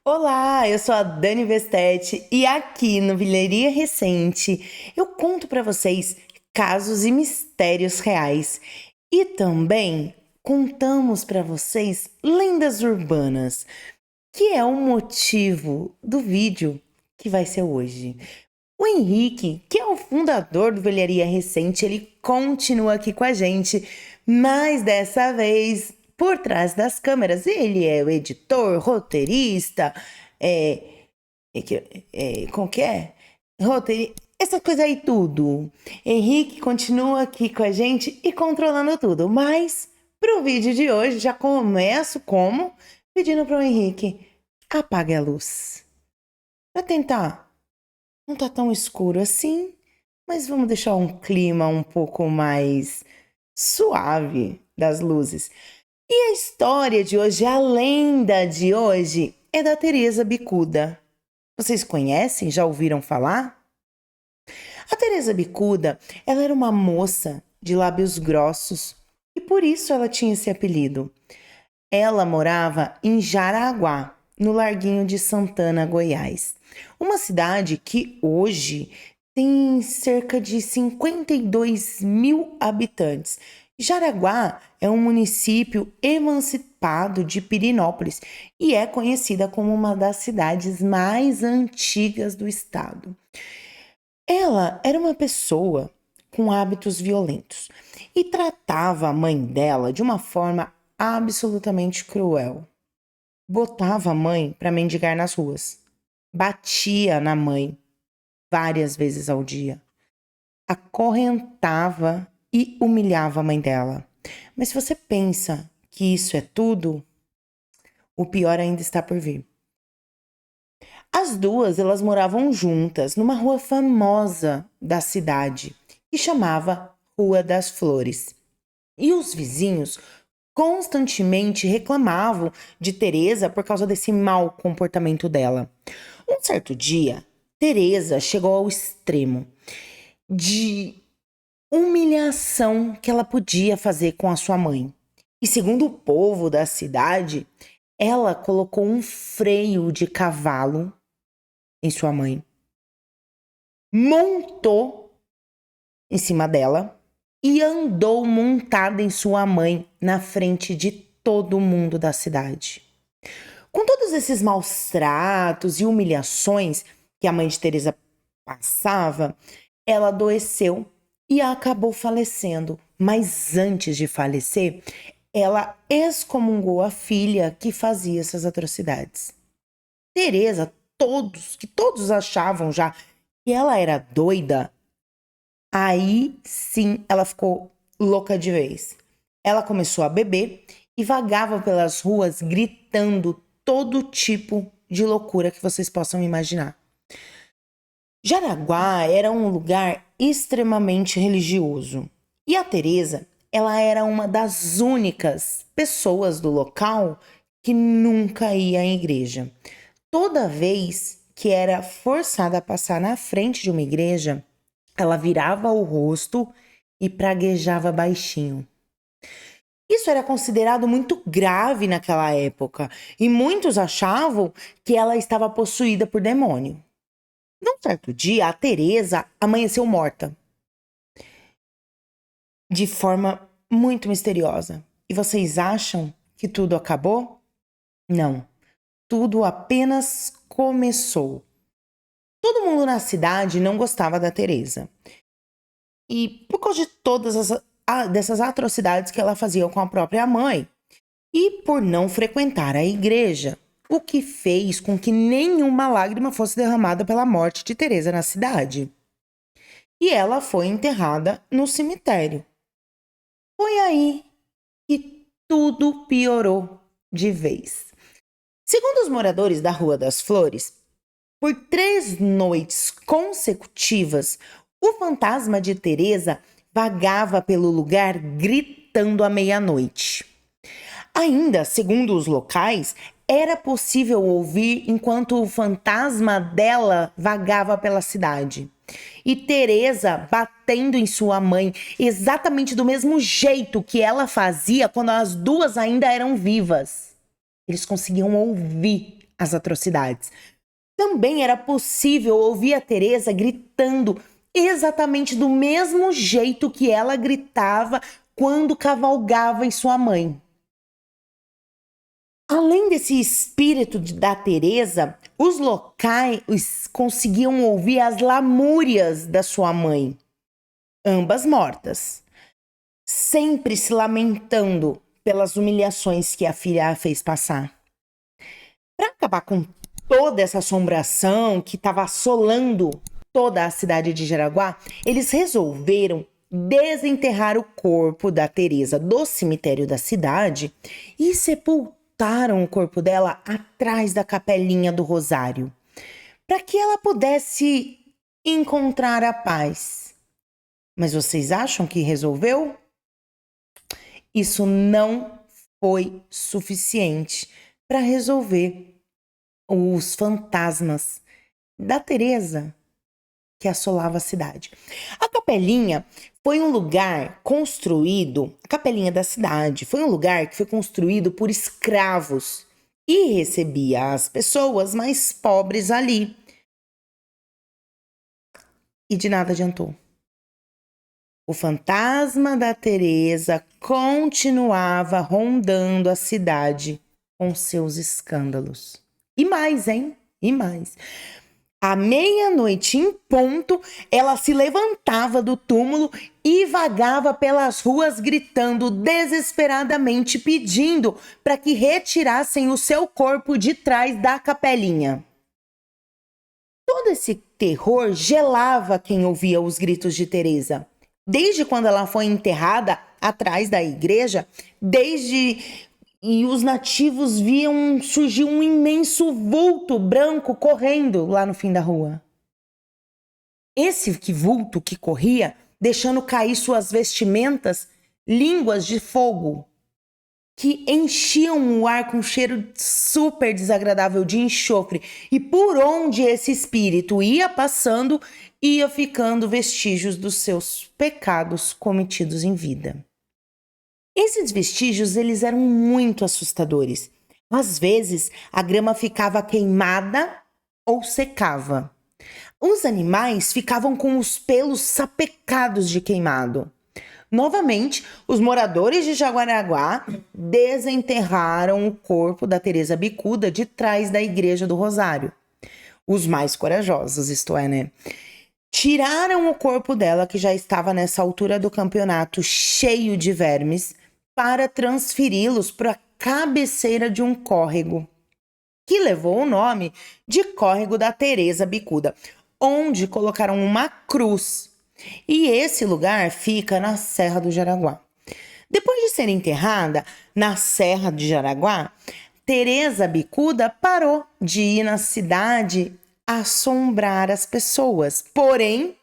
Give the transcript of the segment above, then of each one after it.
Olá, eu sou a Dani Vestete e aqui no Vilharia Recente eu conto para vocês casos e mistérios reais e também contamos para vocês lendas urbanas, que é o motivo do vídeo que vai ser hoje. O Henrique, que é o fundador do Velharia Recente, ele continua aqui com a gente, mas dessa vez por trás das câmeras. Ele é o editor, roteirista, como que é? Essa coisa aí tudo. Henrique continua aqui com a gente e controlando tudo, mas pro vídeo de hoje já começo como? Pedindo pro Henrique, apague a luz. Pra tentar. Não tá tão escuro assim, mas vamos deixar um clima um pouco mais suave das luzes. E a história de hoje, a lenda de hoje, é da Teresa Bicuda. Vocês conhecem? Já ouviram falar? A Teresa Bicuda, ela era uma moça de lábios grossos e por isso ela tinha esse apelido. Ela morava em Jaraguá, no Larguinho de Santana, Goiás. Uma cidade que hoje tem cerca de 52 mil habitantes. Jaraguá é um município emancipado de Pirinópolis e é conhecida como uma das cidades mais antigas do estado. Ela era uma pessoa com hábitos violentos e tratava a mãe dela de uma forma absolutamente cruel. Botava a mãe para mendigar nas ruas. Batia na mãe várias vezes ao dia. Acorrentava e humilhava a mãe dela. Mas se você pensa que isso é tudo, o pior ainda está por vir. As duas, elas moravam juntas numa rua famosa da cidade, que chamava Rua das Flores. E os vizinhos constantemente reclamavam de Teresa por causa desse mau comportamento dela. Um certo dia, Teresa chegou ao extremo de humilhação que ela podia fazer com a sua mãe. E segundo o povo da cidade, ela colocou um freio de cavalo em sua mãe, montou em cima dela e andou montada em sua mãe na frente de todo mundo da cidade. Com todos esses maus tratos e humilhações que a mãe de Teresa passava, ela adoeceu e acabou falecendo. Mas antes de falecer, ela excomungou a filha que fazia essas atrocidades. Teresa, todos achavam já que ela era doida, aí sim ela ficou louca de vez. Ela começou a beber e vagava pelas ruas gritando todo tipo de loucura que vocês possam imaginar. Jaraguá era um lugar extremamente religioso e a Teresa, ela era uma das únicas pessoas do local que nunca ia à igreja. Toda vez que era forçada a passar na frente de uma igreja, ela virava o rosto e praguejava baixinho. Isso era considerado muito grave naquela época e muitos achavam que ela estava possuída por demônio. Num certo dia, a Teresa amanheceu morta de forma muito misteriosa. E vocês acham que tudo acabou? Não. Tudo apenas começou. Todo mundo na cidade não gostava da Teresa. E por causa de dessas atrocidades que ela fazia com a própria mãe. E por não frequentar a igreja, o que fez com que nenhuma lágrima fosse derramada pela morte de Teresa na cidade. E ela foi enterrada no cemitério. Foi aí que tudo piorou de vez. Segundo os moradores da Rua das Flores, por 3 noites consecutivas, o fantasma de Teresa vagava pelo lugar gritando à meia-noite. Ainda, segundo os locais, era possível ouvir enquanto o fantasma dela vagava pela cidade. E Teresa batendo em sua mãe, exatamente do mesmo jeito que ela fazia quando as duas ainda eram vivas. Eles conseguiam ouvir as atrocidades. Também era possível ouvir a Teresa gritando exatamente do mesmo jeito que ela gritava quando cavalgava em sua mãe. Além desse espírito da Teresa, os locais conseguiam ouvir as lamúrias da sua mãe, ambas mortas, sempre se lamentando pelas humilhações que a filha a fez passar. Para acabar com toda essa assombração que estava assolando toda a cidade de Jaraguá, eles resolveram desenterrar o corpo da Teresa do cemitério da cidade e sepultaram o corpo dela atrás da capelinha do Rosário, para que ela pudesse encontrar a paz. Mas vocês acham que resolveu? Isso não foi suficiente para resolver os fantasmas da Teresa que assolava a cidade. A capelinha foi um lugar construído, a capelinha da cidade foi um lugar que foi construído por escravos e recebia as pessoas mais pobres ali. E de nada adiantou. O fantasma da Teresa continuava rondando a cidade com seus escândalos. E mais, hein? E mais. À meia-noite em ponto, ela se levantava do túmulo e vagava pelas ruas gritando desesperadamente, pedindo para que retirassem o seu corpo de trás da capelinha. Todo esse terror gelava quem ouvia os gritos de Teresa. Desde quando ela foi enterrada atrás da igreja, e os nativos viam surgir um imenso vulto branco correndo lá no fim da rua. Esse vulto que corria, deixando cair suas vestimentas, línguas de fogo, que enchiam o ar com um cheiro super desagradável de enxofre. E por onde esse espírito ia passando, ia ficando vestígios dos seus pecados cometidos em vida. Esses vestígios, eles eram muito assustadores. Às vezes, a grama ficava queimada ou secava. Os animais ficavam com os pelos sapecados de queimado. Novamente, os moradores de Jaguaraguá desenterraram o corpo da Teresa Bicuda de trás da Igreja do Rosário. Os mais corajosos, isto é, né? Tiraram o corpo dela, que já estava nessa altura do campeonato cheio de vermes, para transferi-los para a cabeceira de um córrego, que levou o nome de Córrego da Teresa Bicuda, onde colocaram uma cruz. E esse lugar fica na Serra do Jaraguá. Depois de ser enterrada na Serra de Jaraguá, Teresa Bicuda parou de ir na cidade assombrar as pessoas. Porém,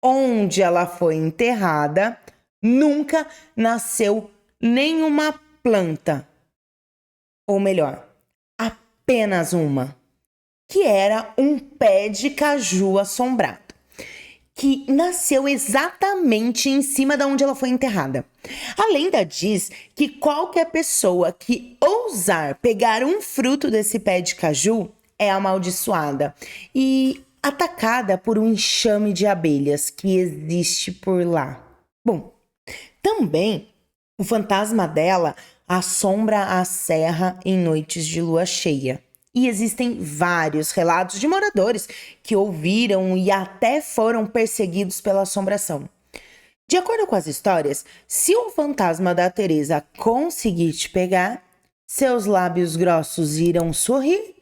onde ela foi enterrada, nunca nasceu nenhuma planta. Ou melhor, apenas uma, que era um pé de caju assombrado, que nasceu exatamente em cima de onde ela foi enterrada. A lenda diz que qualquer pessoa que ousar pegar um fruto desse pé de caju é amaldiçoada e atacada por um enxame de abelhas que existe por lá. Bom, também o fantasma dela assombra a serra em noites de lua cheia. E existem vários relatos de moradores que ouviram e até foram perseguidos pela assombração. De acordo com as histórias, se o fantasma da Teresa conseguir te pegar, seus lábios grossos irão sorrir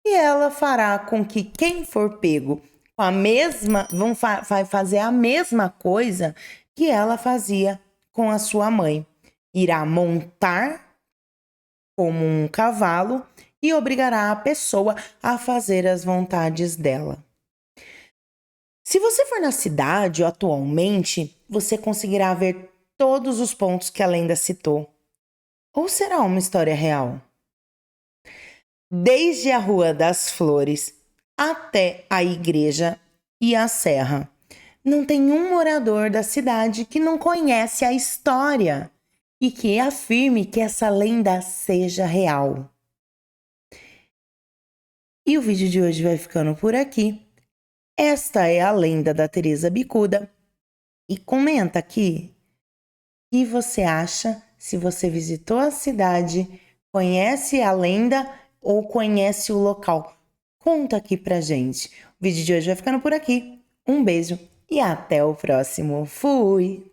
e ela fará com que quem for pego com vai fazer a mesma coisa que ela fazia com a sua mãe. Irá montar como um cavalo e obrigará a pessoa a fazer as vontades dela. Se você for na cidade atualmente, você conseguirá ver todos os pontos que a lenda citou. Ou será uma história real? Desde a Rua das Flores até a igreja e a serra, não tem um morador da cidade que não conhece a história e que afirme que essa lenda seja real. o vídeo de hoje vai ficando por aqui. Esta é a lenda da Teresa Bicuda. E comenta aqui o que você acha, se você visitou a cidade, conhece a lenda ou conhece o local. Conta aqui pra gente. O vídeo de hoje vai ficando por aqui. Um beijo e até o próximo. Fui!